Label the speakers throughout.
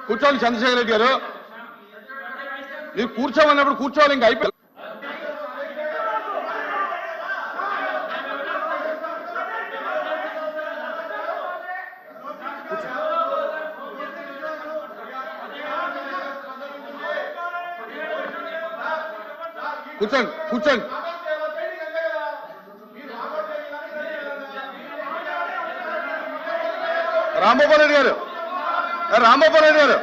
Speaker 1: కూర్చోండి చంద్రశేఖర్ రెడ్డి గారు. మీరు కూర్చోమన్నప్పుడు కూర్చోవాలి, ఇంకా అయిపోయింది. కూర్చోండి కూర్చోండి. రాంభూపాల్ రెడ్డి గారు, రాంభూపాల్ రెడ్డి గారు,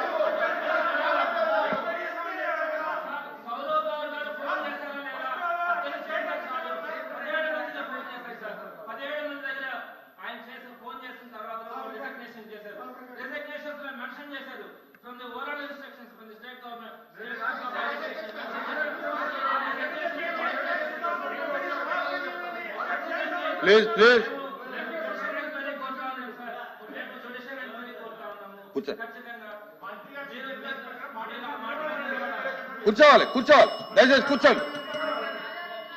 Speaker 1: ప్లీజ్ ప్లీజ్ కూర్చోవాలి కూర్చోవాలి, దయచేసి కూర్చోండి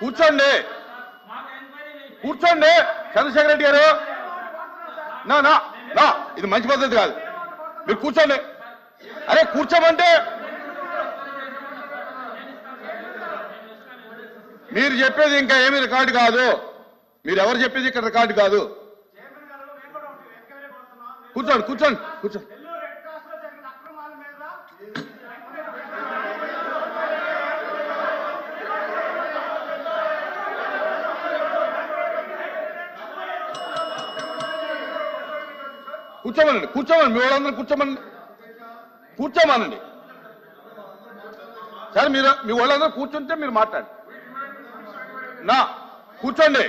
Speaker 1: కూర్చోండి కూర్చోండి. చంద్రశేఖర్ రెడ్డి గారు, నా నా నా ఇది మంచి పద్ధతి కాదు. మీరు కూర్చోండి. అరే కూర్చోమంటే మీరు చెప్పేది ఇంకా ఏమీ రికార్డు కాదు. మీరు ఎవరు చెప్పేది ఇక్కడ రికార్డు కాదు. కూర్చోండి కూర్చోండి కూర్చోండి. కూర్చోమనండి కూర్చోమని, మీ వాళ్ళందరూ కూర్చోమనండి సార్. మీరు మీ వాళ్ళందరూ కూర్చుంటే మీరు మాట్లాడండి. నా కూర్చోండి.